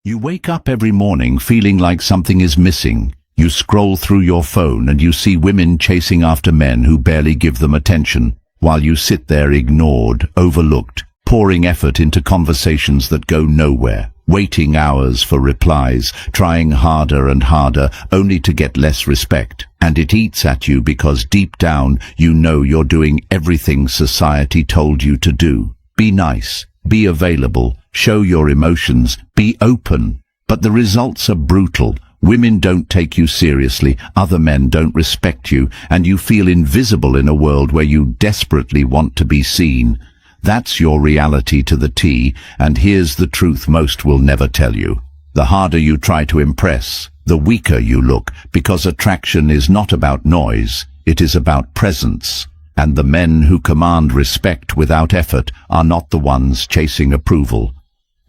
You wake up every morning feeling like something is missing. You scroll through your phone and you see women chasing after men who barely give them attention, while you sit there ignored, overlooked, pouring effort into conversations that go nowhere, waiting hours for replies, trying harder and harder, only to get less respect. And it eats at you because deep down you know you're doing everything society told you to do. Be nice, be available, show your emotions, be open. But the results are brutal. Women don't take you seriously, other men don't respect you, and you feel invisible in a world where you desperately want to be seen. That's your reality to the T, and here's the truth most will never tell you. The harder you try to impress, the weaker you look, because attraction is not about noise, it is about presence. And the men who command respect without effort are not the ones chasing approval.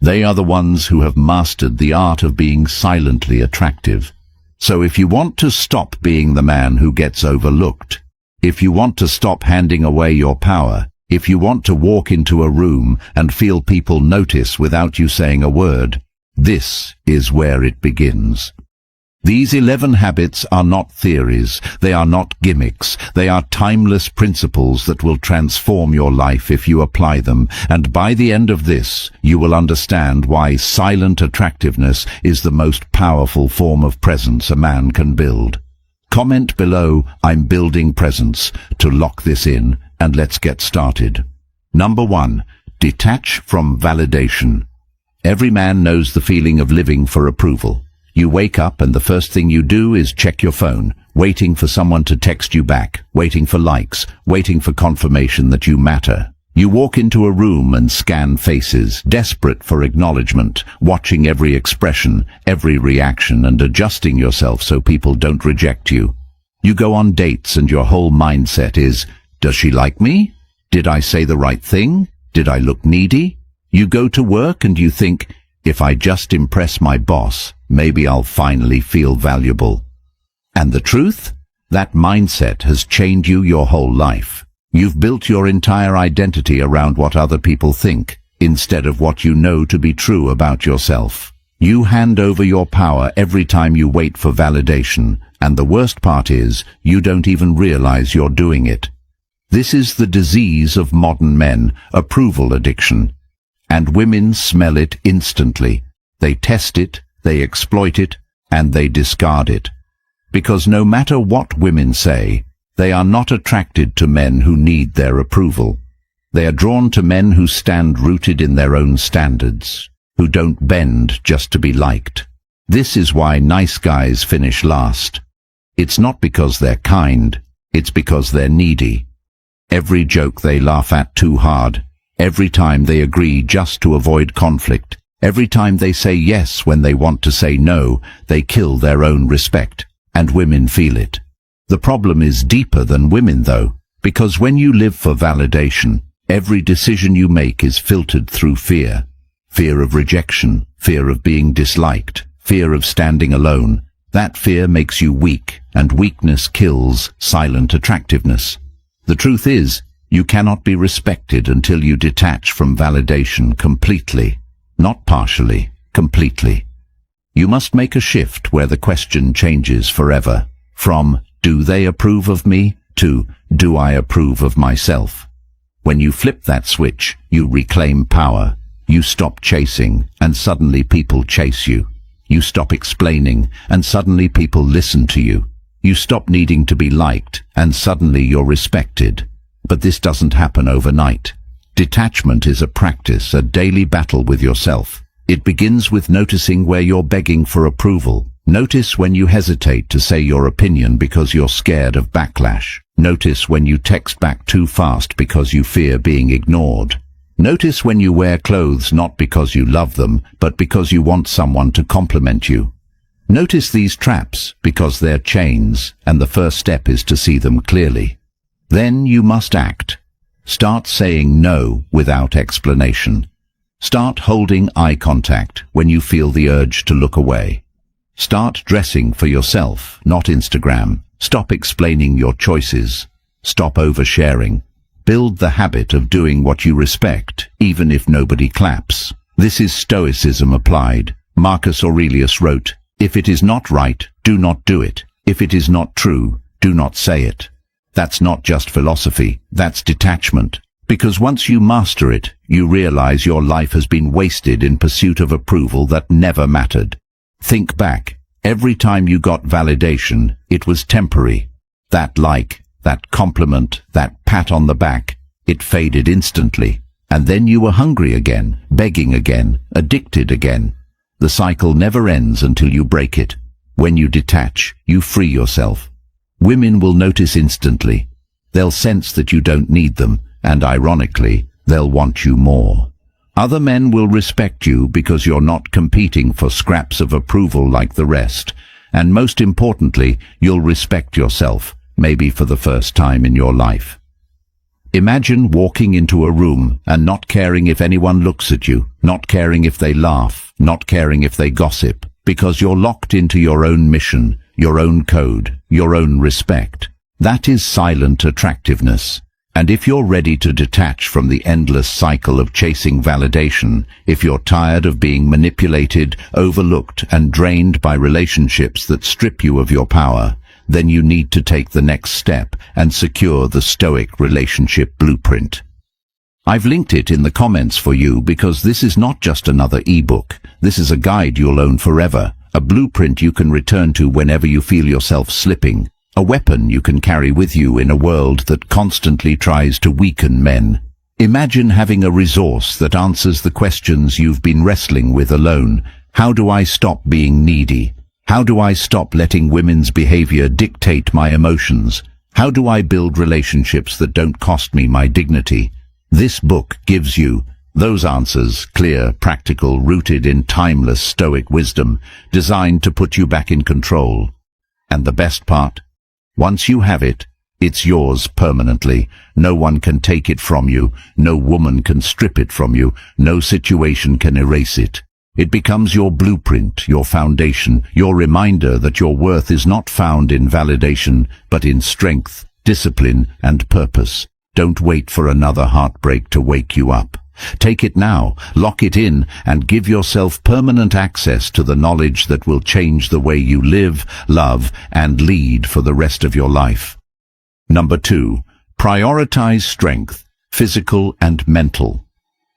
They are the ones who have mastered the art of being silently attractive. So if you want to stop being the man who gets overlooked, if you want to stop handing away your power, if you want to walk into a room and feel people notice without you saying a word, this is where it begins. These 11 habits are not theories, they are not gimmicks, they are timeless principles that will transform your life if you apply them, and by the end of this, you will understand why silent attractiveness is the most powerful form of presence a man can build. Comment below, "I'm building presence," to lock this in, and let's get started. Number 1. Detach from validation. Every man knows the feeling of living for approval. You wake up and the first thing you do is check your phone, waiting for someone to text you back, waiting for likes, waiting for confirmation that you matter. You walk into a room and scan faces, desperate for acknowledgement, watching every expression, every reaction, and adjusting yourself so people don't reject you. You go on dates and your whole mindset is, does she like me? Did I say the right thing? Did I look needy? You go to work and you think, if I just impress my boss, maybe I'll finally feel valuable. And the truth? That mindset has changed you your whole life. You've built your entire identity around what other people think, instead of what you know to be true about yourself. You hand over your power every time you wait for validation, and the worst part is, you don't even realize you're doing it. This is the disease of modern men, approval addiction. And women smell it instantly. They test it, they exploit it, and they discard it. Because no matter what women say, they are not attracted to men who need their approval. They are drawn to men who stand rooted in their own standards, who don't bend just to be liked. This is why nice guys finish last. It's not because they're kind, it's because they're needy. Every joke they laugh at too hard, every time they agree just to avoid conflict, every time they say yes when they want to say no, they kill their own respect, and women feel it. The problem is deeper than women though, because when you live for validation, every decision you make is filtered through fear. Fear of rejection, fear of being disliked, fear of standing alone. That fear makes you weak, and weakness kills silent attractiveness. The truth is, you cannot be respected until you detach from validation completely, not partially, completely. You must make a shift where the question changes forever, from "do they approve of me?" to "do I approve of myself?" When you flip that switch, you reclaim power. You stop chasing, and suddenly people chase you. You stop explaining, and suddenly people listen to you. You stop needing to be liked, and suddenly you're respected. But this doesn't happen overnight. Detachment is a practice, a daily battle with yourself. It begins with noticing where you're begging for approval. Notice when you hesitate to say your opinion because you're scared of backlash. Notice when you text back too fast because you fear being ignored. Notice when you wear clothes not because you love them, but because you want someone to compliment you. Notice these traps because they're chains, and the first step is to see them clearly. Then you must act. Start saying no without explanation. Start holding eye contact when you feel the urge to look away. Start dressing for yourself, not Instagram. Stop explaining your choices. Stop oversharing. Build the habit of doing what you respect, even if nobody claps. This is Stoicism applied. Marcus Aurelius wrote, "If it is not right, do not do it. If it is not true, do not say it." That's not just philosophy, that's detachment. Because once you master it, you realize your life has been wasted in pursuit of approval that never mattered. Think back. Every time you got validation, it was temporary. That like, that compliment, that pat on the back, it faded instantly. And then you were hungry again, begging again, addicted again. The cycle never ends until you break it. When you detach, you free yourself. Women will notice instantly. They'll sense that you don't need them, and ironically, they'll want you more. Other men will respect you because you're not competing for scraps of approval like the rest. And most importantly, you'll respect yourself, maybe for the first time in your life. Imagine walking into a room and not caring if anyone looks at you, not caring if they laugh, not caring if they gossip, because you're locked into your own mission, your own code, your own respect. That is silent attractiveness. And if you're ready to detach from the endless cycle of chasing validation, if you're tired of being manipulated, overlooked, and drained by relationships that strip you of your power, then you need to take the next step and secure the Stoic relationship blueprint. I've linked it in the comments for you because this is not just another ebook. This is a guide you'll own forever, a blueprint you can return to whenever you feel yourself slipping. A weapon you can carry with you in a world that constantly tries to weaken men. Imagine having a resource that answers the questions you've been wrestling with alone. How do I stop being needy? How do I stop letting women's behavior dictate my emotions? How do I build relationships that don't cost me my dignity? This book gives you those answers, clear, practical, rooted in timeless Stoic wisdom, designed to put you back in control. And the best part? Once you have it, it's yours permanently. No one can take it from you. No woman can strip it from you. No situation can erase it. It becomes your blueprint, your foundation, your reminder that your worth is not found in validation, but in strength, discipline, and purpose. Don't wait for another heartbreak to wake you up. Take it now, lock it in, and give yourself permanent access to the knowledge that will change the way you live, love, and lead for the rest of your life. Number 2. Prioritize strength, physical and mental.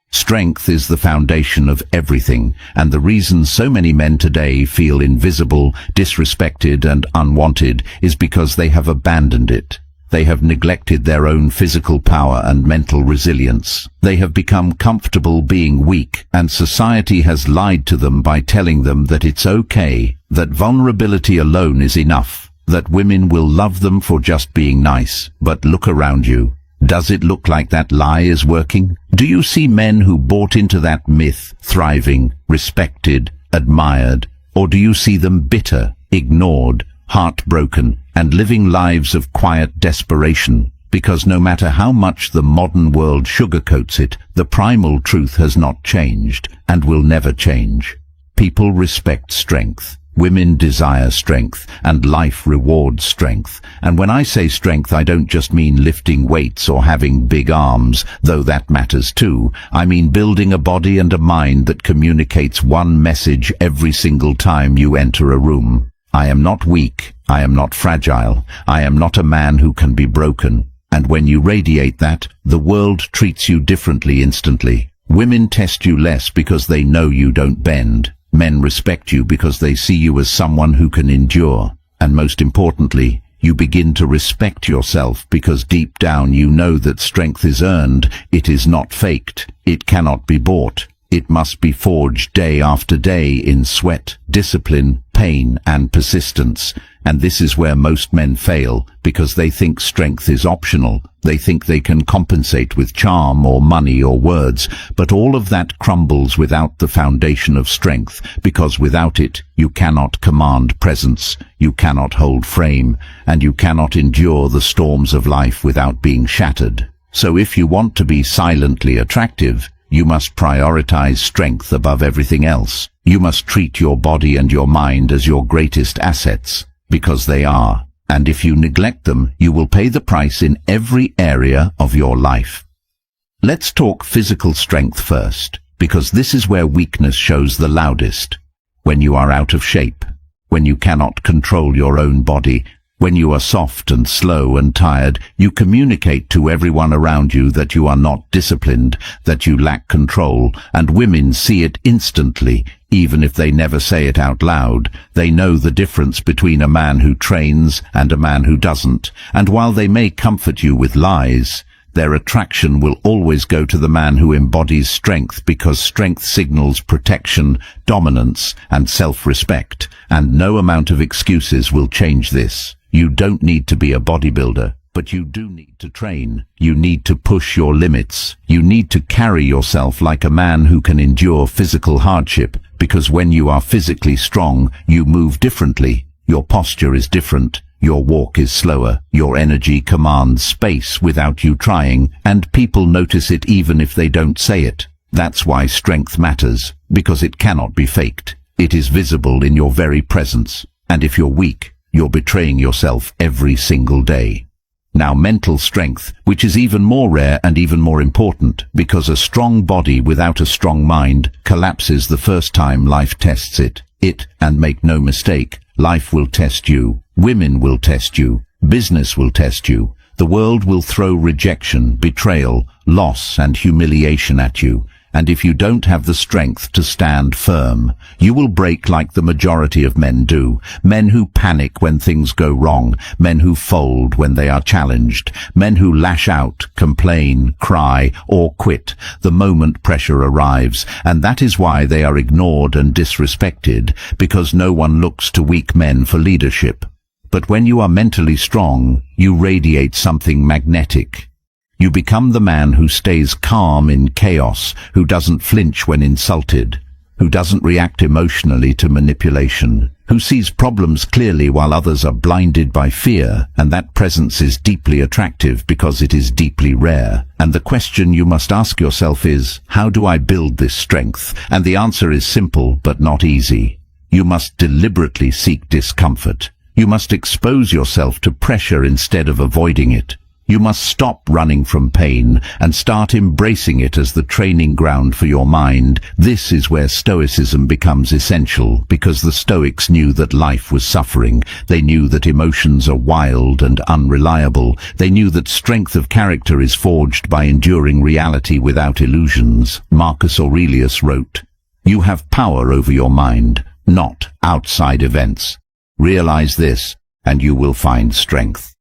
Strength is the foundation of everything, and the reason so many men today feel invisible, disrespected, and unwanted is because they have abandoned it. They have neglected their own physical power and mental resilience. They have become comfortable being weak, and society has lied to them by telling them that it's okay, that vulnerability alone is enough, that women will love them for just being nice. But look around you. Does it look like that lie is working? Do you see men who bought into that myth thriving, respected, admired? Or do you see them bitter, ignored, heartbroken, and living lives of quiet desperation? Because no matter how much the modern world sugarcoats it, the primal truth has not changed, and will never change. People respect strength. Women desire strength, and life rewards strength. And when I say strength, I don't just mean lifting weights or having big arms, though that matters too. I mean building a body and a mind that communicates one message every single time you enter a room. I am not weak. I am not fragile. I am not a man who can be broken. And when you radiate that, the world treats you differently instantly. Women test you less because they know you don't bend. Men respect you because they see you as someone who can endure. And most importantly, you begin to respect yourself because deep down you know that strength is earned. It is not faked. It cannot be bought. It must be forged day after day in sweat, discipline, pain, and persistence. And this is where most men fail, because they think strength is optional. They think they can compensate with charm or money or words, but all of that crumbles without the foundation of strength, because without it, you cannot command presence, you cannot hold frame, and you cannot endure the storms of life without being shattered. So if you want to be silently attractive, you must prioritize strength above everything else. You must treat your body and your mind as your greatest assets, because they are. And if you neglect them, you will pay the price in every area of your life. Let's talk physical strength first, because this is where weakness shows the loudest. when you are out of shape, when you cannot control your own body, when you are soft and slow and tired, you communicate to everyone around you that you are not disciplined, that you lack control, and women see it instantly, even if they never say it out loud. They know the difference between a man who trains and a man who doesn't, and while they may comfort you with lies, their attraction will always go to the man who embodies strength, because strength signals protection, dominance, and self-respect, and no amount of excuses will change this. You don't need to be a bodybuilder, but you do need to train. You need to push your limits. You need to carry yourself like a man who can endure physical hardship, because when you are physically strong, you move differently. Your posture is different. Your walk is slower. Your energy commands space without you trying, and people notice it even if they don't say it. That's why strength matters, because it cannot be faked. It is visible in your very presence. And if you're weak, you're betraying yourself every single day. Now, mental strength, which is even more rare and even more important, because a strong body without a strong mind collapses the first time life tests it. And make no mistake, life will test you. Women will test you. Business will test you. The world will throw rejection, betrayal, loss, and humiliation at you. And if you don't have the strength to stand firm, you will break like the majority of men do. Men who panic when things go wrong, men who fold when they are challenged, men who lash out, complain, cry, or quit the moment pressure arrives. And that is why they are ignored and disrespected, because no one looks to weak men for leadership. But when you are mentally strong, you radiate something magnetic. You become the man who stays calm in chaos, who doesn't flinch when insulted, who doesn't react emotionally to manipulation, who sees problems clearly while others are blinded by fear, and that presence is deeply attractive because it is deeply rare. And the question you must ask yourself is, how do I build this strength? And the answer is simple but not easy. You must deliberately seek discomfort. You must expose yourself to pressure instead of avoiding it. You must stop running from pain and start embracing it as the training ground for your mind. This is where Stoicism becomes essential, because the Stoics knew that life was suffering. They knew that emotions are wild and unreliable. They knew that strength of character is forged by enduring reality without illusions. Marcus Aurelius wrote, "You have power over your mind, not outside events. Realize this, and you will find strength."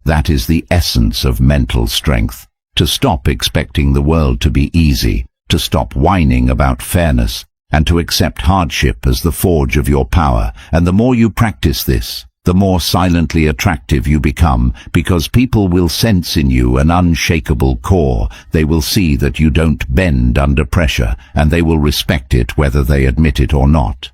That is the essence of mental strength. To stop expecting the world to be easy, to stop whining about fairness, and to accept hardship as the forge of your power. And the more you practice this, the more silently attractive you become, because people will sense in you an unshakable core. They will see that you don't bend under pressure, and they will respect it whether they admit it or not.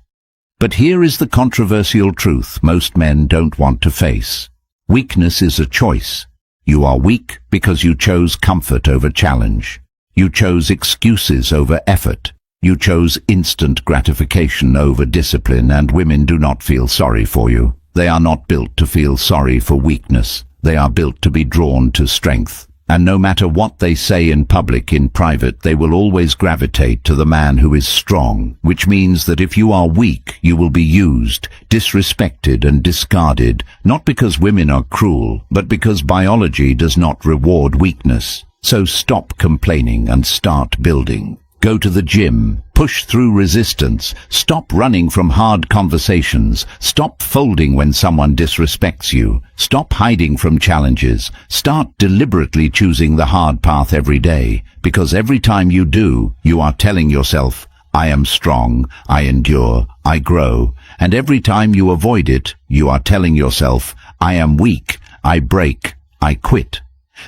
But here is the controversial truth most men don't want to face. Weakness is a choice. You are weak because you chose comfort over challenge. You chose excuses over effort. You chose instant gratification over discipline, and women do not feel sorry for you. They are not built to feel sorry for weakness. They are built to be drawn to strength. And no matter what they say in public, in private, they will always gravitate to the man who is strong, which means that if you are weak, you will be used, disrespected, and discarded, not because women are cruel, but because biology does not reward weakness. So stop complaining and start building. Go to the gym. Push through resistance. Stop running from hard conversations. Stop folding when someone disrespects you. Stop hiding from challenges. Start deliberately choosing the hard path every day, because every time you do, you are telling yourself, I am strong, I endure, I grow. And every time you avoid it, you are telling yourself, I am weak, I break, I quit.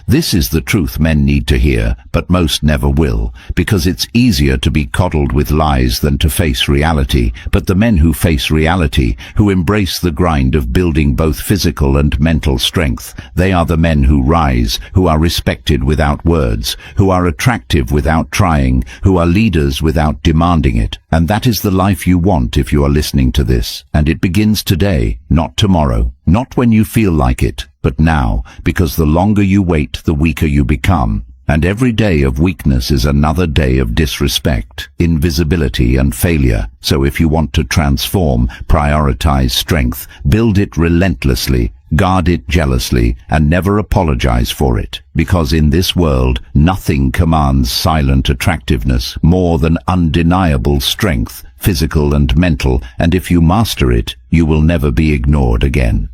This is the truth men need to hear, but most never will, because it's easier to be coddled with lies than to face reality. But the men who face reality, who embrace the grind of building both physical and mental strength, they are the men who rise, who are respected without words, who are attractive without trying, who are leaders without demanding it. And that is the life you want if you are listening to this. And it begins today, not tomorrow, not when you feel like it, but now, because the longer you wait, the weaker you become. And every day of weakness is another day of disrespect, invisibility and failure. So if you want to transform, prioritize strength, build it relentlessly, guard it jealously, and never apologize for it. Because in this world, nothing commands silent attractiveness more than undeniable strength, physical and mental, and if you master it, you will never be ignored again.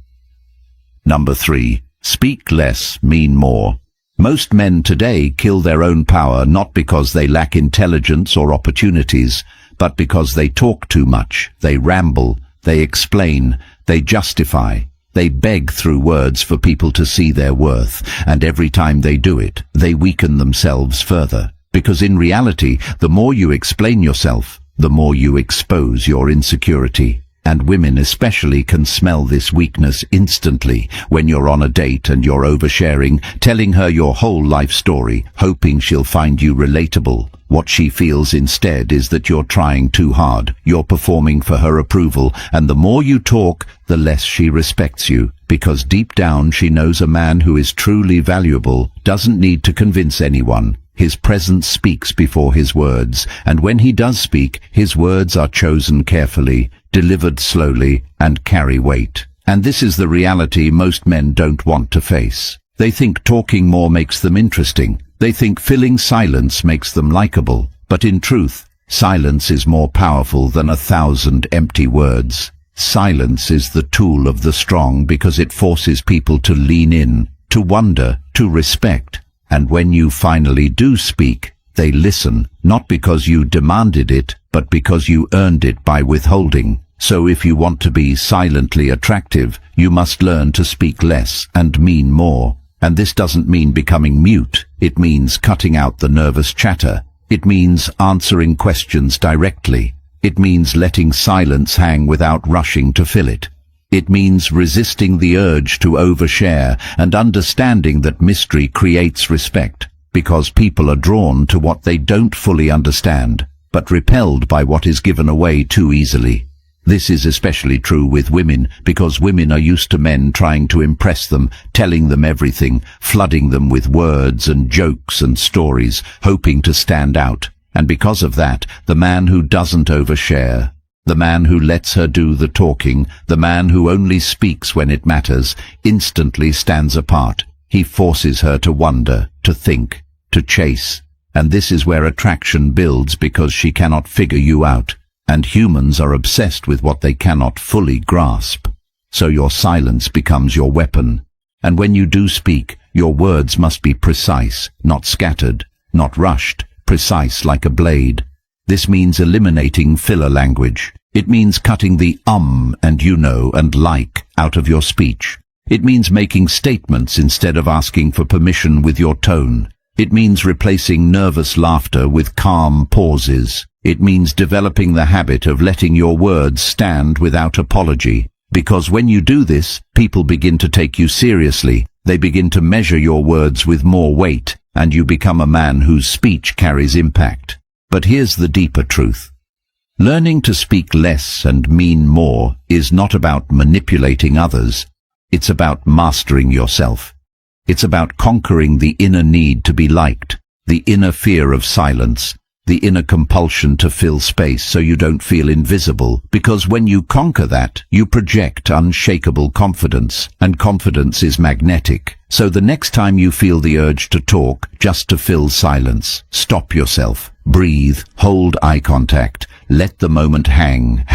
Number 3. Speak less, mean more. Most men today kill their own power not because they lack intelligence or opportunities, but because they talk too much, they ramble, they explain, they justify, they beg through words for people to see their worth, and every time they do it, they weaken themselves further. Because in reality, the more you explain yourself, the more you expose your insecurity. And women especially can smell this weakness instantly when you're on a date and you're oversharing, telling her your whole life story, hoping she'll find you relatable. What she feels instead is that you're trying too hard, you're performing for her approval, and the more you talk, the less she respects you, because deep down she knows a man who is truly valuable doesn't need to convince anyone. His presence speaks before his words, and when he does speak, his words are chosen carefully, delivered slowly, and carry weight. And this is the reality most men don't want to face. They think talking more makes them interesting. They think filling silence makes them likable. But in truth, silence is more powerful than 1,000 empty words. Silence is the tool of the strong because it forces people to lean in, to wonder, to respect. And when you finally do speak, they listen, not because you demanded it, but because you earned it by withholding. So if you want to be silently attractive, you must learn to speak less and mean more. And this doesn't mean becoming mute. It means cutting out the nervous chatter. It means answering questions directly. It means letting silence hang without rushing to fill it. It means resisting the urge to overshare and understanding that mystery creates respect, because people are drawn to what they don't fully understand, but repelled by what is given away too easily. This is especially true with women, because women are used to men trying to impress them, telling them everything, flooding them with words and jokes and stories, hoping to stand out. And because of that, the man who doesn't overshare, the man who lets her do the talking, the man who only speaks when it matters, instantly stands apart. He forces her to wonder, to think, to chase. And this is where attraction builds, because she cannot figure you out. And humans are obsessed with what they cannot fully grasp. So your silence becomes your weapon. And when you do speak, your words must be precise, not scattered, not rushed, precise like a blade. This means eliminating filler language. It means cutting the and you know and like out of your speech. It means making statements instead of asking for permission with your tone. It means replacing nervous laughter with calm pauses. It means developing the habit of letting your words stand without apology. Because when you do this, people begin to take you seriously. They begin to measure your words with more weight, and you become a man whose speech carries impact. But here's the deeper truth. Learning to speak less and mean more is not about manipulating others. It's about mastering yourself. It's about conquering the inner need to be liked, the inner fear of silence, the inner compulsion to fill space so you don't feel invisible, because when you conquer that, you project unshakable confidence, and confidence is magnetic. So the next time you feel the urge to talk, just to fill silence, stop yourself, breathe, hold eye contact, let the moment hang,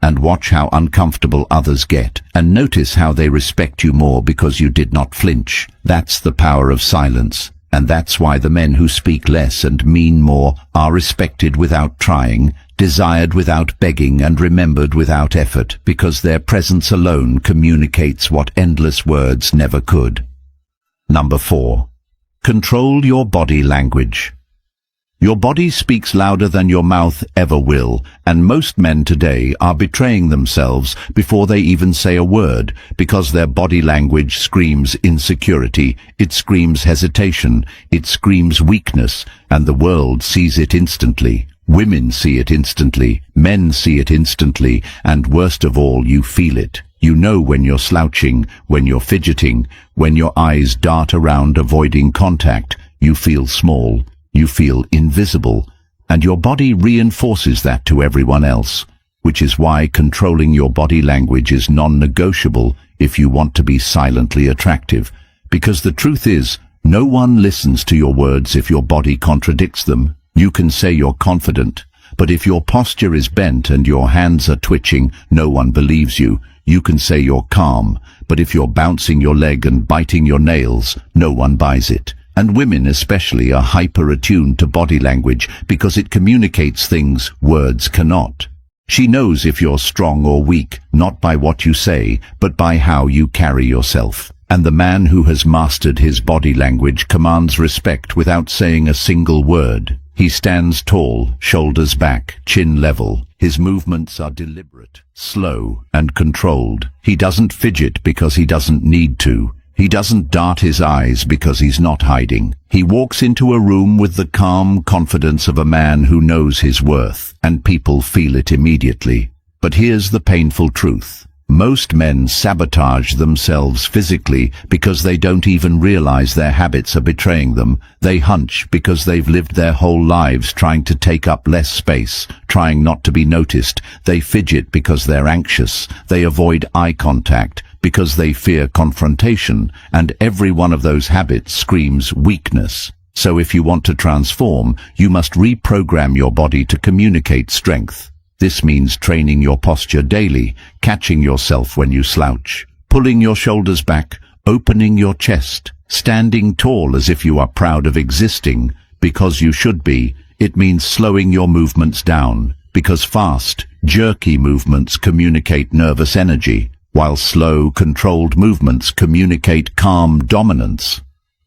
and watch how uncomfortable others get, and notice how they respect you more because you did not flinch. That's the power of silence. And that's why the men who speak less and mean more are respected without trying, desired without begging, and remembered without effort, because their presence alone communicates what endless words never could. Number 4. Control your body language. Your body speaks louder than your mouth ever will, and most men today are betraying themselves before they even say a word, because their body language screams insecurity, it screams hesitation, it screams weakness, and the world sees it instantly. Women see it instantly, men see it instantly, and worst of all, you feel it. You know when you're slouching, when you're fidgeting, when your eyes dart around avoiding contact. you feel small, you feel invisible, and your body reinforces that to everyone else, which is why controlling your body language is non-negotiable if you want to be silently attractive. Because the truth is, no one listens to your words if your body contradicts them. You can say you're confident, but if your posture is bent and your hands are twitching, no one believes you. You can say you're calm, but if you're bouncing your leg and biting your nails, no one buys it. And women especially are hyper-attuned to body language because it communicates things words cannot. She knows if you're strong or weak, not by what you say, but by how you carry yourself. And the man who has mastered his body language commands respect without saying a single word. He stands tall, shoulders back, chin level. His movements are deliberate, slow, and controlled. He doesn't fidget because he doesn't need to. He doesn't dart his eyes because he's not hiding. He walks into a room with the calm confidence of a man who knows his worth, and people feel it immediately. But here's the painful truth. Most men sabotage themselves physically because they don't even realize their habits are betraying them. They hunch because they've lived their whole lives trying to take up less space, trying not to be noticed. They fidget because they're anxious. They avoid eye contact because they fear confrontation. And every one of those habits screams weakness. So if you want to transform, you must reprogram your body to communicate strength. This means training your posture daily, catching yourself when you slouch, pulling your shoulders back, opening your chest, standing tall as if you are proud of existing, because you should be. It means slowing your movements down, because fast, jerky movements communicate nervous energy, while slow, controlled movements communicate calm dominance.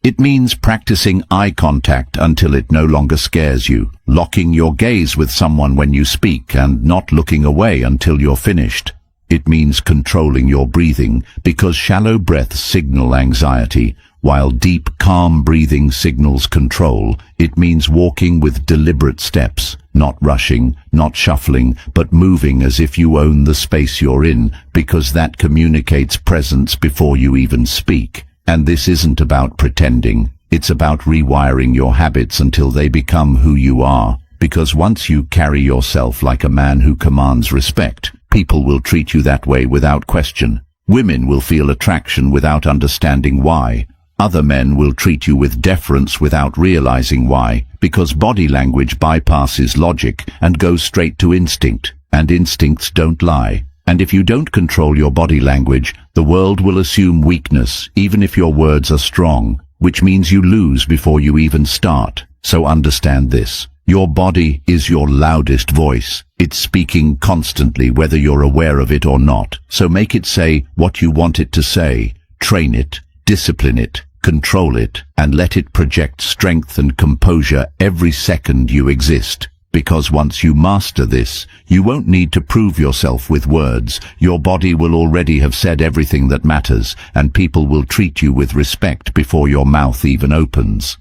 It means practicing eye contact until it no longer scares you, locking your gaze with someone when you speak and not looking away until you're finished. It means controlling your breathing, because shallow breaths signal anxiety, while deep, calm breathing signals control. It means walking with deliberate steps, not rushing, not shuffling, but moving as if you own the space you're in, because that communicates presence before you even speak. And this isn't about pretending. It's about rewiring your habits until they become who you are. Because once you carry yourself like a man who commands respect, people will treat you that way without question. Women will feel attraction without understanding why. Other men will treat you with deference without realizing why. Because body language bypasses logic and goes straight to instinct. And instincts don't lie. And if you don't control your body language, the world will assume weakness, even if your words are strong, which means you lose before you even start. So understand this. Your body is your loudest voice. It's speaking constantly, whether you're aware of it or not. So make it say what you want it to say. Train it, discipline it, control it, and let it project strength and composure every second you exist. Because once you master this, you won't need to prove yourself with words. Your body will already have said everything that matters, and people will treat you with respect before your mouth even opens.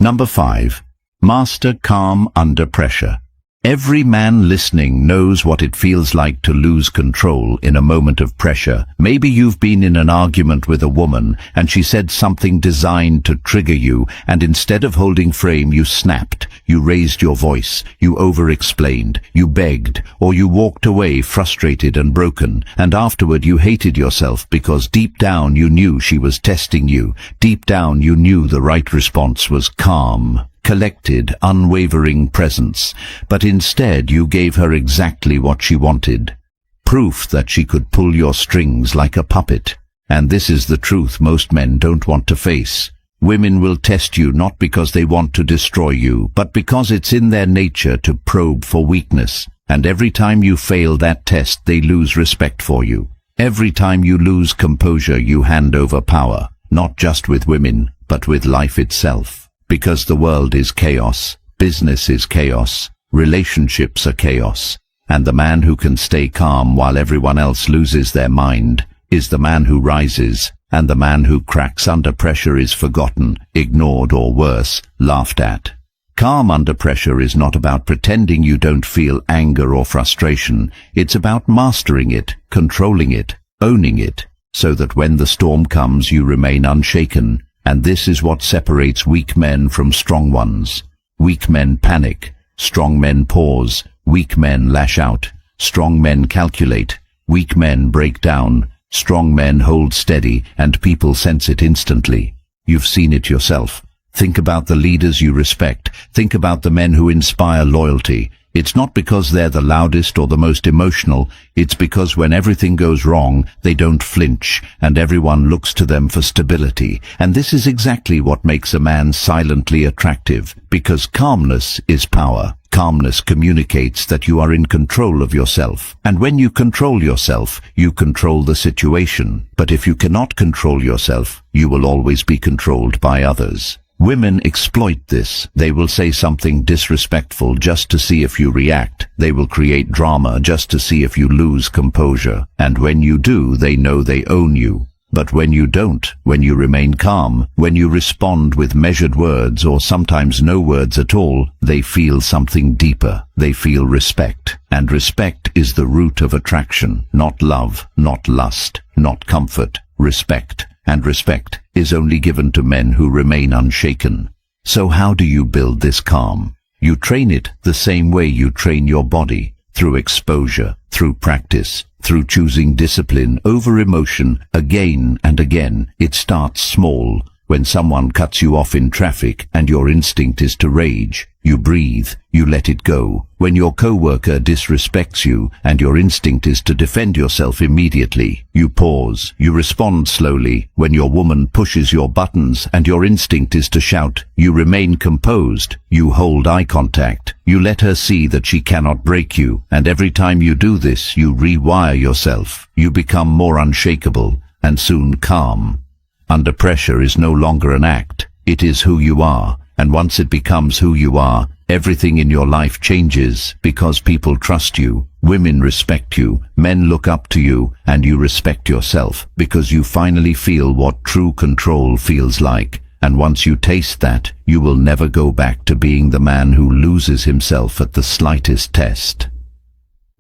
Number 5. Master calm under pressure. Every man listening knows what it feels like to lose control in a moment of pressure. Maybe you've been in an argument with a woman and she said something designed to trigger you, and instead of holding frame you snapped, you raised your voice, you over-explained, you begged, or you walked away frustrated and broken, and afterward you hated yourself because deep down you knew she was testing you. Deep down you knew the right response was calm, collected, unwavering presence, but instead you gave her exactly what she wanted. Proof that she could pull your strings like a puppet. And this is the truth most men don't want to face. Women will test you not because they want to destroy you, but because it's in their nature to probe for weakness. And every time you fail that test, they lose respect for you. Every time you lose composure, you hand over power, not just with women, but with life itself. Because the world is chaos, business is chaos, relationships are chaos, and the man who can stay calm while everyone else loses their mind is the man who rises, and the man who cracks under pressure is forgotten, ignored, or worse, laughed at. Calm under pressure is not about pretending you don't feel anger or frustration. It's about mastering it, controlling it, owning it, so that when the storm comes you remain unshaken. And this is what separates weak men from strong ones. Weak men panic, strong men pause, weak men lash out, strong men calculate, weak men break down, strong men hold steady, and people sense it instantly. You've seen it yourself. Think about the leaders you respect. Think about the men who inspire loyalty. It's not because they're the loudest or the most emotional. It's because when everything goes wrong, they don't flinch, and everyone looks to them for stability. And this is exactly what makes a man silently attractive, because calmness is power. Calmness communicates that you are in control of yourself. And when you control yourself, you control the situation. But if you cannot control yourself, you will always be controlled by others. Women exploit this. They will say something disrespectful just to see if you react. They will create drama just to see if you lose composure. And when you do, they know they own you. But when you don't, when you remain calm, when you respond with measured words or sometimes no words at all, they feel something deeper. They feel respect. And respect is the root of attraction. Not love, not lust, not comfort. Respect. And respect is only given to men who remain unshaken. So how do you build this calm? You train it the same way you train your body, through exposure, through practice, through choosing discipline over emotion again and again. It starts small. When someone cuts you off in traffic and your instinct is to rage, you breathe, you let it go. When your coworker disrespects you and your instinct is to defend yourself immediately, you pause, you respond slowly. When your woman pushes your buttons and your instinct is to shout, you remain composed, you hold eye contact, you let her see that she cannot break you, and every time you do this, you rewire yourself. You become more unshakable and soon calm. Under pressure is no longer an act, it is who you are, and once it becomes who you are, everything in your life changes because people trust you, women respect you, men look up to you, and you respect yourself because you finally feel what true control feels like. And once you taste that, you will never go back to being the man who loses himself at the slightest test.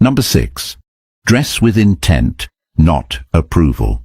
Number 6. Dress with intent, not approval.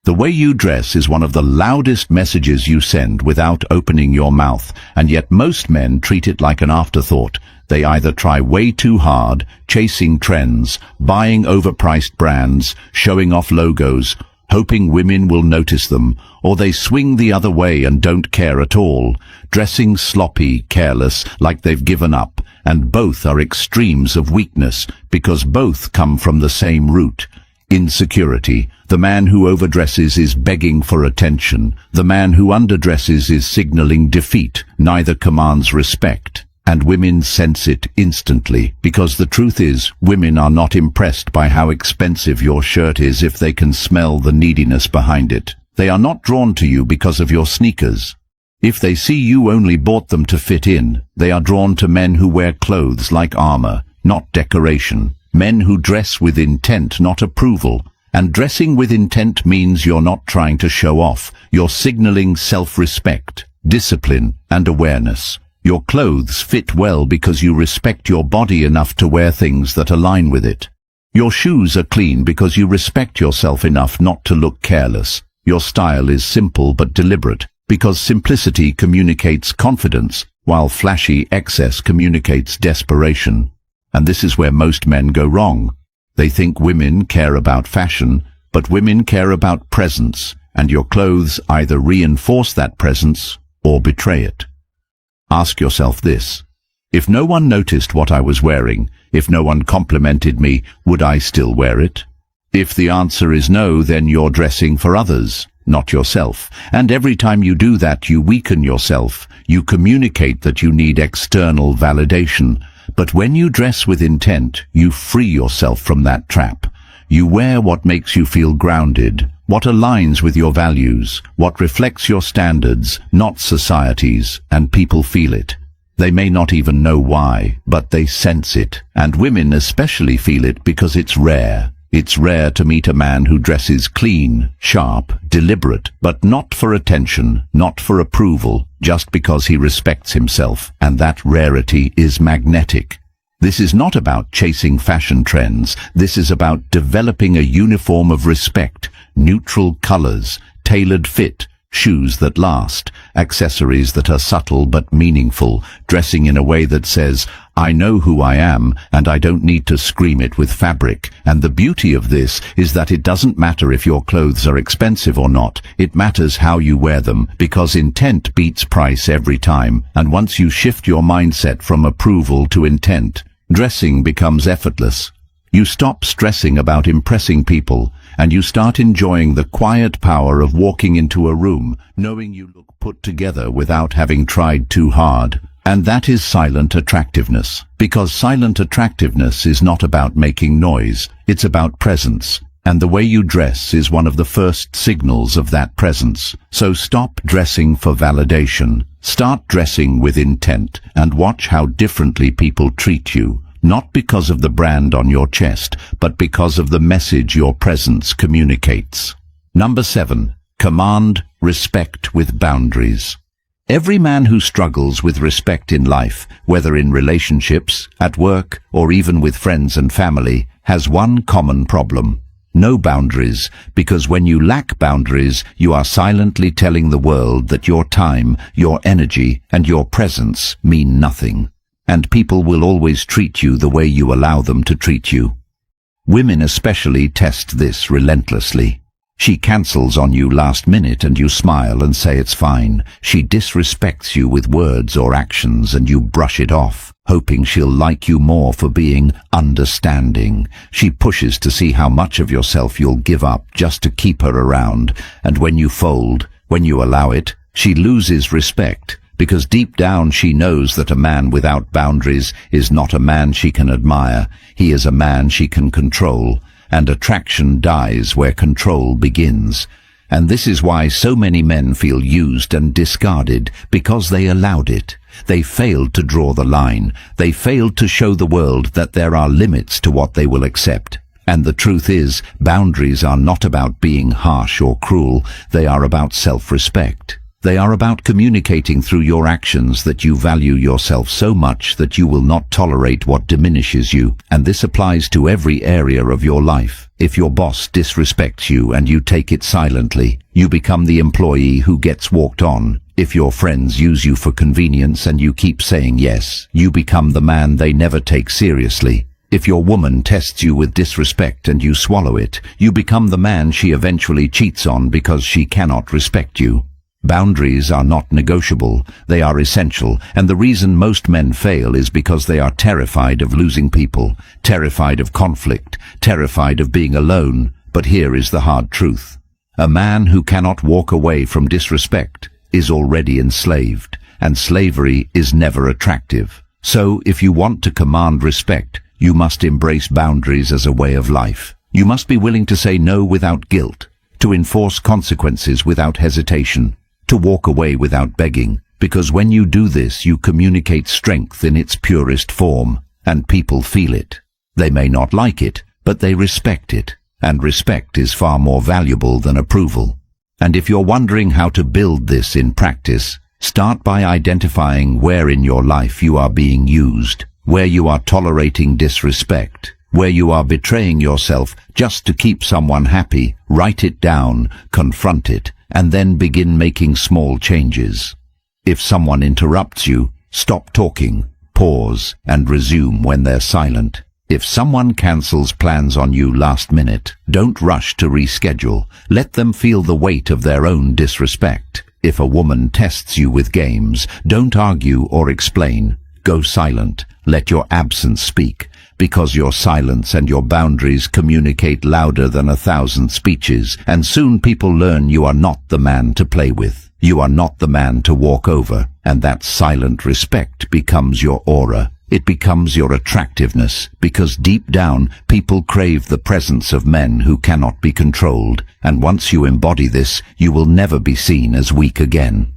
The way you dress is one of the loudest messages you send without opening your mouth, and yet most men treat it like an afterthought. They either try way too hard, chasing trends, buying overpriced brands, showing off logos, hoping women will notice them, or they swing the other way and don't care at all, dressing sloppy, careless, like they've given up, and both are extremes of weakness because both come from the same root. Insecurity. The man who overdresses is begging for attention. The man who underdresses is signaling defeat. Neither commands respect. And women sense it instantly, because the truth is, women are not impressed by how expensive your shirt is if they can smell the neediness behind it. They are not drawn to you because of your sneakers. If they see you only bought them to fit in, they are drawn to men who wear clothes like armor, not decoration. Men who dress with intent, not approval. And dressing with intent means you're not trying to show off. You're signaling self-respect, discipline, and awareness. Your clothes fit well because you respect your body enough to wear things that align with it. Your shoes are clean because you respect yourself enough not to look careless. Your style is simple but deliberate because simplicity communicates confidence, while flashy excess communicates desperation. And this is where most men go wrong. They think women care about fashion, but women care about presence, and your clothes either reinforce that presence or betray it. Ask yourself this: if no one noticed what I was wearing, if no one complimented me, would I still wear it? If the answer is no, then you're dressing for others, not yourself. And every time you do that, you weaken yourself. You communicate that you need external validation. But when you dress with intent, you free yourself from that trap. You wear what makes you feel grounded, what aligns with your values, what reflects your standards, not society's, and people feel it. They may not even know why, but they sense it. And women especially feel it because it's rare. It's rare to meet a man who dresses clean, sharp, deliberate, but not for attention, not for approval, just because he respects himself, and that rarity is magnetic. This is not about chasing fashion trends. This is about developing a uniform of respect, neutral colors, tailored fit, shoes that last, accessories that are subtle but meaningful, dressing in a way that says, "I know who I am, and I don't need to scream it with fabric." And the beauty of this is that it doesn't matter if your clothes are expensive or not, it matters how you wear them, because intent beats price every time. And once you shift your mindset from approval to intent, dressing becomes effortless. You stop stressing about impressing people, and you start enjoying the quiet power of walking into a room, knowing you look put together without having tried too hard. And that is silent attractiveness. Because silent attractiveness is not about making noise, it's about presence. And the way you dress is one of the first signals of that presence. So stop dressing for validation. Start dressing with intent, and watch how differently people treat you. Not because of the brand on your chest, but because of the message your presence communicates. Number 7. Command respect with boundaries. Every man who struggles with respect in life, whether in relationships, at work, or even with friends and family, has one common problem: no boundaries, because when you lack boundaries, you are silently telling the world that your time, your energy, and your presence mean nothing. And people will always treat you the way you allow them to treat you. Women especially test this relentlessly. She cancels on you last minute and you smile and say it's fine. She disrespects you with words or actions and you brush it off, hoping she'll like you more for being understanding. She pushes to see how much of yourself you'll give up just to keep her around, and when you fold, when you allow it, she loses respect. Because deep down she knows that a man without boundaries is not a man she can admire. He is a man she can control, and attraction dies where control begins. And this is why so many men feel used and discarded, because they allowed it. They failed to draw the line. They failed to show the world that there are limits to what they will accept. And the truth is, boundaries are not about being harsh or cruel. They are about self-respect. They are about communicating through your actions that you value yourself so much that you will not tolerate what diminishes you. And this applies to every area of your life. If your boss disrespects you and you take it silently, you become the employee who gets walked on. If your friends use you for convenience and you keep saying yes, you become the man they never take seriously. If your woman tests you with disrespect and you swallow it, you become the man she eventually cheats on because she cannot respect you. Boundaries are not negotiable, they are essential, and the reason most men fail is because they are terrified of losing people, terrified of conflict, terrified of being alone. But here is the hard truth. A man who cannot walk away from disrespect is already enslaved, and slavery is never attractive. So, if you want to command respect, you must embrace boundaries as a way of life. You must be willing to say no without guilt, to enforce consequences without hesitation, to walk away without begging, because when you do this you communicate strength in its purest form, and people feel it. They may not like it, but they respect it, and respect is far more valuable than approval. And if you're wondering how to build this in practice, start by identifying where in your life you are being used, where you are tolerating disrespect, where you are betraying yourself just to keep someone happy. Write it down, confront it, and then begin making small changes. If someone interrupts you, stop talking, pause, and resume when they're silent. If someone cancels plans on you last minute, don't rush to reschedule. Let them feel the weight of their own disrespect. If a woman tests you with games, don't argue or explain. Go silent. Let your absence speak, because your silence and your boundaries communicate louder than 1,000 speeches, and soon people learn you are not the man to play with. You are not the man to walk over, and that silent respect becomes your aura. It becomes your attractiveness, because deep down people crave the presence of men who cannot be controlled, and once you embody this, you will never be seen as weak again.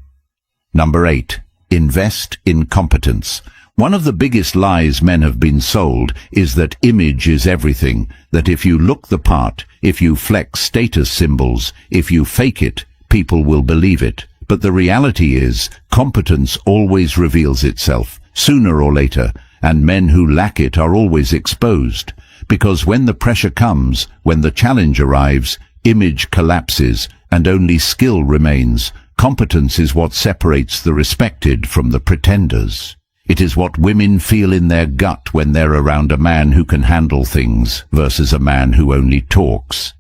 Number 8. Invest in competence. One of the biggest lies men have been sold is that image is everything, that if you look the part, if you flex status symbols, if you fake it, people will believe it. But the reality is, competence always reveals itself, sooner or later, and men who lack it are always exposed. Because when the pressure comes, when the challenge arrives, image collapses, and only skill remains. Competence is what separates the respected from the pretenders. It is what women feel in their gut when they're around a man who can handle things versus a man who only talks.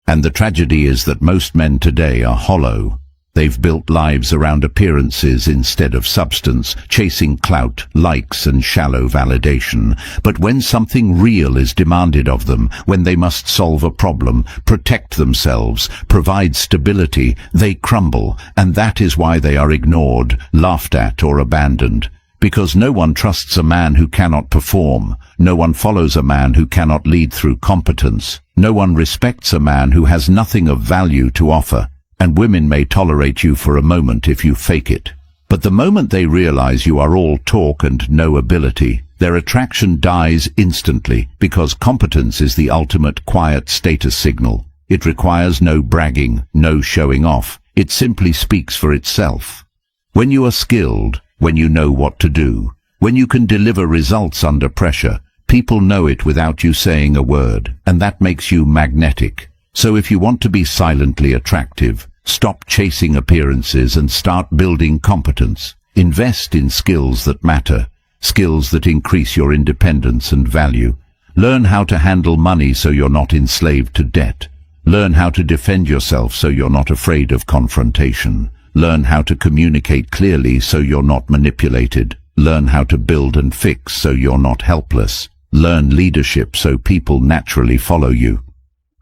And the tragedy is that most men today are hollow. They've built lives around appearances instead of substance, chasing clout, likes and shallow validation. But when something real is demanded of them, when they must solve a problem, protect themselves, provide stability, they crumble, and that is why they are ignored, laughed at or abandoned. Because no one trusts a man who cannot perform. No one follows a man who cannot lead through competence. No one respects a man who has nothing of value to offer. And women may tolerate you for a moment if you fake it. But the moment they realize you are all talk and no ability, their attraction dies instantly, because competence is the ultimate quiet status signal. It requires no bragging, no showing off. It simply speaks for itself. When you are skilled, when you know what to do, when you can deliver results under pressure, people know it without you saying a word, and that makes you magnetic. So if you want to be silently attractive, stop chasing appearances and start building competence. Invest in skills that matter, skills that increase your independence and value. Learn how to handle money so you're not enslaved to debt. Learn how to defend yourself so you're not afraid of confrontation. Learn how to communicate clearly so you're not manipulated. Learn how to build and fix so you're not helpless. Learn leadership so people naturally follow you.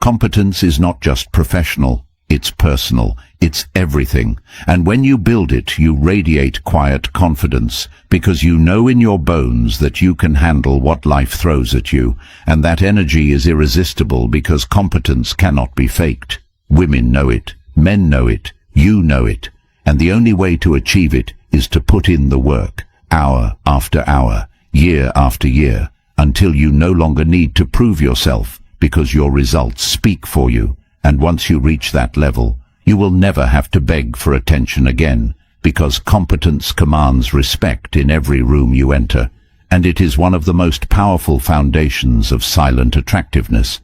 Competence is not just professional, it's personal, it's everything. And when you build it, you radiate quiet confidence, because you know in your bones that you can handle what life throws at you, and that energy is irresistible because competence cannot be faked. Women know it, men know it, you know it, and the only way to achieve it is to put in the work, hour after hour, year after year, until you no longer need to prove yourself, because your results speak for you. And once you reach that level, you will never have to beg for attention again, because competence commands respect in every room you enter, and it is one of the most powerful foundations of silent attractiveness,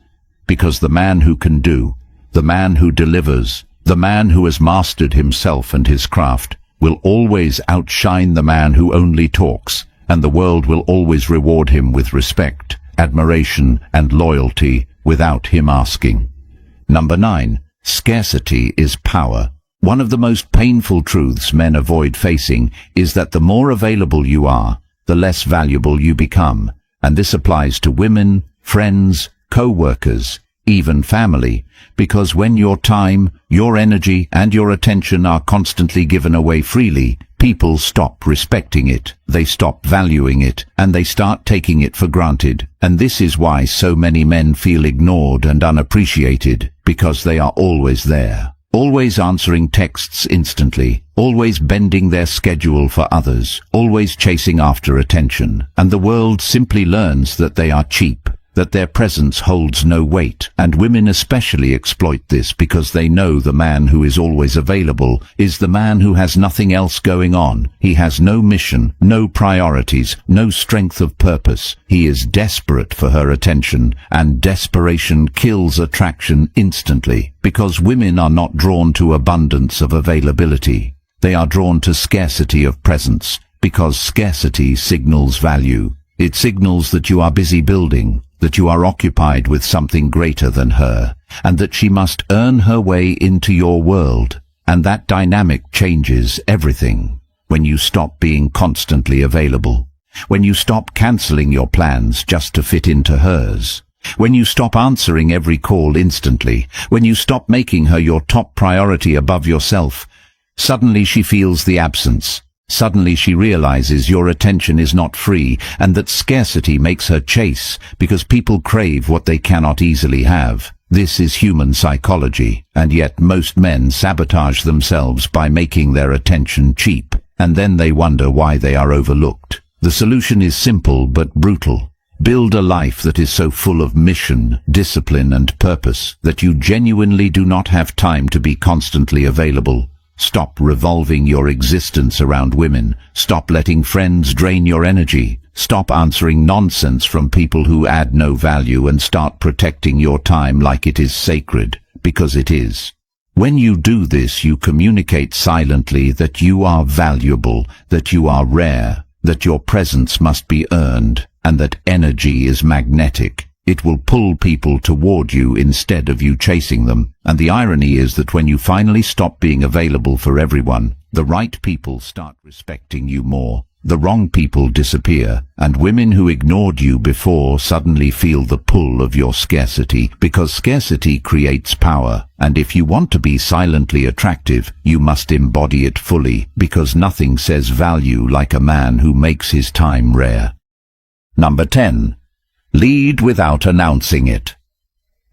because the man who can do, the man who delivers, the man who has mastered himself and his craft, will always outshine the man who only talks, and the world will always reward him with respect, admiration and loyalty without him asking. Number 9. Scarcity is power. One of the most painful truths men avoid facing is that the more available you are, the less valuable you become. And this applies to women, friends, co-workers, even family, because when your time, your energy and your attention are constantly given away freely, people stop respecting it, they stop valuing it, and they start taking it for granted. And this is why so many men feel ignored and unappreciated, because they are always there, always answering texts instantly, always bending their schedule for others, always chasing after attention. And the world simply learns that they are cheap, that their presence holds no weight, and women especially exploit this because they know the man who is always available is the man who has nothing else going on. He has no mission, no priorities, no strength of purpose. He is desperate for her attention, and desperation kills attraction instantly, because women are not drawn to abundance of availability. They are drawn to scarcity of presence, because scarcity signals value. It signals that you are busy building, that you are occupied with something greater than her, and that she must earn her way into your world. And that dynamic changes everything. When you stop being constantly available, when you stop cancelling your plans just to fit into hers, when you stop answering every call instantly, when you stop making her your top priority above yourself, suddenly she feels the absence. Suddenly she realizes your attention is not free, and that scarcity makes her chase, because people crave what they cannot easily have. This is human psychology, and yet most men sabotage themselves by making their attention cheap, and then they wonder why they are overlooked. The solution is simple but brutal. Build a life that is so full of mission, discipline and purpose that you genuinely do not have time to be constantly available. Stop revolving your existence around women. Stop letting friends drain your energy. Stop answering nonsense from people who add no value, and start protecting your time like it is sacred, because it is. When you do this, you communicate silently that you are valuable, that you are rare, that your presence must be earned, and that energy is magnetic. It will pull people toward you instead of you chasing them. And the irony is that when you finally stop being available for everyone, the right people start respecting you more. The wrong people disappear, and women who ignored you before suddenly feel the pull of your scarcity, because scarcity creates power. And if you want to be silently attractive, you must embody it fully, because nothing says value like a man who makes his time rare. Number 10. Lead without announcing it.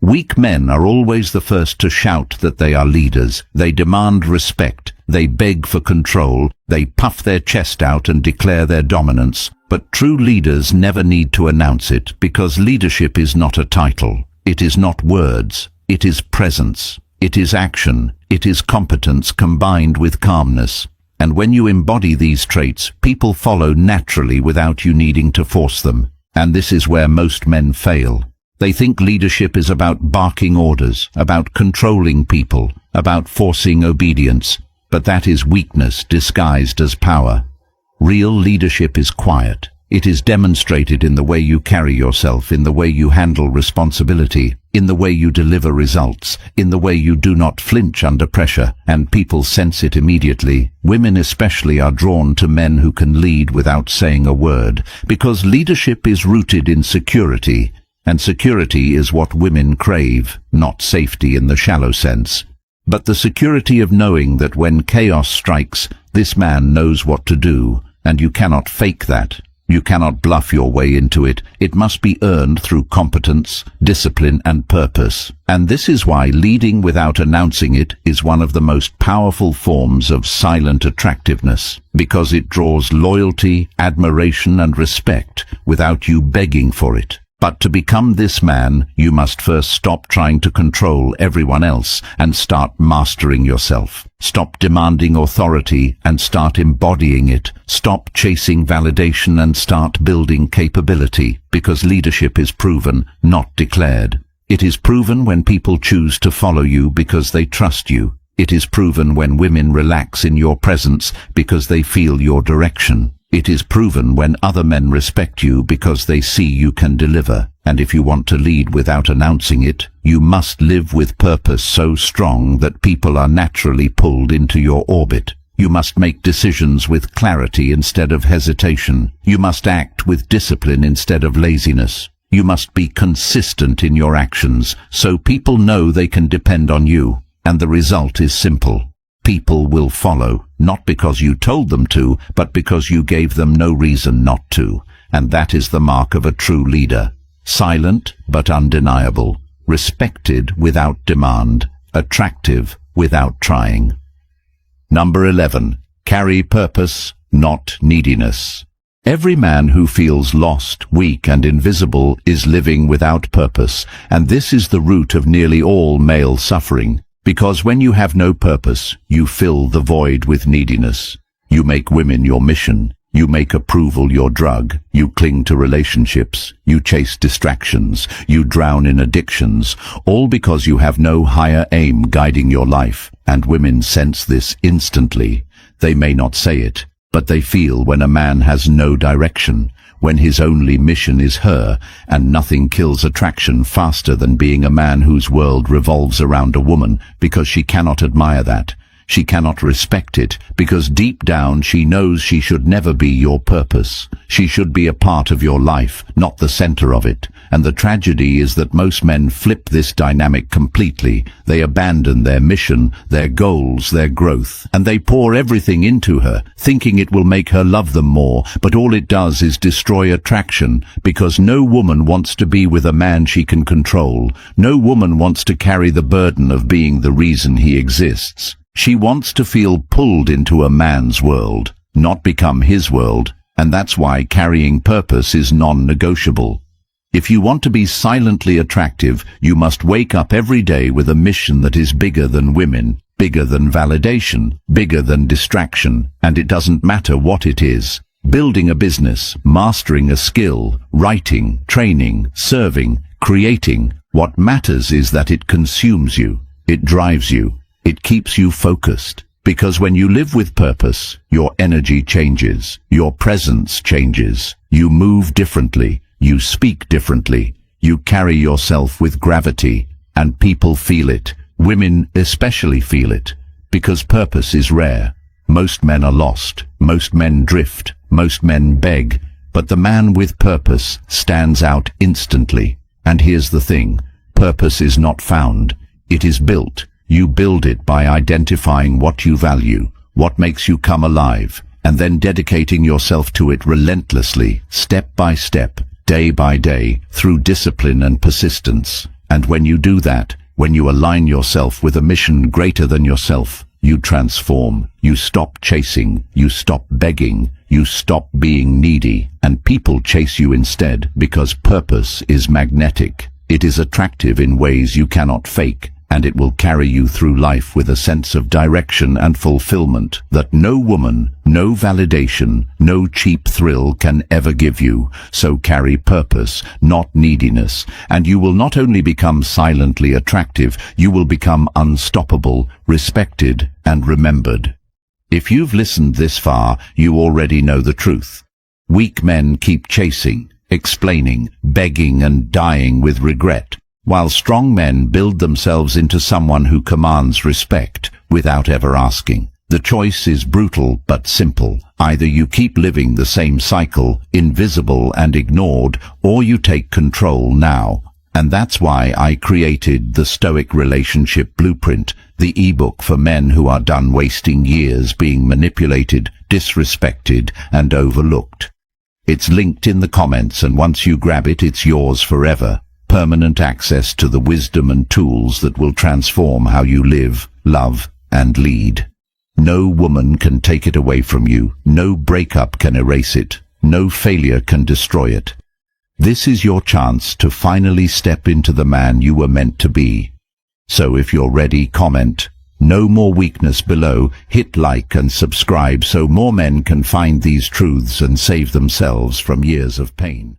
Weak men are always the first to shout that they are leaders. They demand respect. They beg for control. They puff their chest out and declare their dominance. But true leaders never need to announce it, because leadership is not a title. It is not words. It is presence. It is action. It is competence combined with calmness. And when you embody these traits, people follow naturally without you needing to force them. And this is where most men fail. They think leadership is about barking orders, about controlling people, about forcing obedience. But that is weakness disguised as power. Real leadership is quiet. It is demonstrated in the way you carry yourself, in the way you handle responsibility, in the way you deliver results, in the way you do not flinch under pressure, and people sense it immediately. Women especially are drawn to men who can lead without saying a word, because leadership is rooted in security, and security is what women crave, not safety in the shallow sense. But the security of knowing that when chaos strikes, this man knows what to do, and you cannot fake that. You cannot bluff your way into it. It must be earned through competence, discipline, and purpose. And this is why leading without announcing it is one of the most powerful forms of silent attractiveness, because it draws loyalty, admiration, and respect without you begging for it. But to become this man, you must first stop trying to control everyone else and start mastering yourself. Stop demanding authority and start embodying it. Stop chasing validation and start building capability, because leadership is proven, not declared. It is proven when people choose to follow you because they trust you. It is proven when women relax in your presence because they feel your direction. It is proven when other men respect you because they see you can deliver. And if you want to lead without announcing it, you must live with purpose so strong that people are naturally pulled into your orbit. You must make decisions with clarity instead of hesitation. You must act with discipline instead of laziness. You must be consistent in your actions so people know they can depend on you. And the result is simple. People will follow, not because you told them to, but because you gave them no reason not to. And that is the mark of a true leader. Silent but undeniable, respected without demand, attractive without trying. Number 11. Carry purpose, not neediness. Every man who feels lost, weak, and invisible is living without purpose, and this is the root of nearly all male suffering. Because when you have no purpose, you fill the void with neediness. You make women your mission. You make approval your drug. You cling to relationships. You chase distractions. You drown in addictions, all because you have no higher aim guiding your life. And women sense this instantly. They may not say it, but they feel when a man has no direction, when his only mission is her, and nothing kills attraction faster than being a man whose world revolves around a woman, because she cannot admire that. She cannot respect it, because deep down she knows she should never be your purpose. She should be a part of your life, not the center of it. And the tragedy is that most men flip this dynamic completely. They abandon their mission, their goals, their growth, and they pour everything into her, thinking it will make her love them more, but all it does is destroy attraction, because no woman wants to be with a man she can control. No woman wants to carry the burden of being the reason he exists. She wants to feel pulled into a man's world, not become his world, and that's why carrying purpose is non-negotiable. If you want to be silently attractive, you must wake up every day with a mission that is bigger than women, bigger than validation, bigger than distraction, and it doesn't matter what it is. Building a business, mastering a skill, writing, training, serving, creating, what matters is that it consumes you, it drives you. It keeps you focused. Because when you live with purpose, your energy changes, your presence changes, you move differently, you speak differently, you carry yourself with gravity, and people feel it. Women especially feel it, because purpose is rare. Most men are lost, most men drift, most men beg, but the man with purpose stands out instantly. And here's the thing, purpose is not found, it is built. You build it by identifying what you value, what makes you come alive, and then dedicating yourself to it relentlessly, step by step, day by day, through discipline and persistence. And when you do that, when you align yourself with a mission greater than yourself, you transform, you stop chasing, you stop begging, you stop being needy, and people chase you instead because purpose is magnetic. It is attractive in ways you cannot fake, and it will carry you through life with a sense of direction and fulfillment that no woman, no validation, no cheap thrill can ever give you. So carry purpose, not neediness, and you will not only become silently attractive, you will become unstoppable, respected, and remembered. If you've listened this far, you already know the truth. Weak men keep chasing, explaining, begging, and dying with regret, while strong men build themselves into someone who commands respect without ever asking. The choice is brutal but simple. Either you keep living the same cycle, invisible and ignored, or you take control now. And that's why I created the Stoic Relationship Blueprint, the ebook for men who are done wasting years being manipulated, disrespected, and overlooked. It's linked in the comments, and once you grab it, it's yours forever. Permanent access to the wisdom and tools that will transform how you live, love, and lead. No woman can take it away from you. No breakup can erase it. No failure can destroy it. This is your chance to finally step into the man you were meant to be. So if you're ready, comment. No more weakness below. Hit like and subscribe so more men can find these truths and save themselves from years of pain.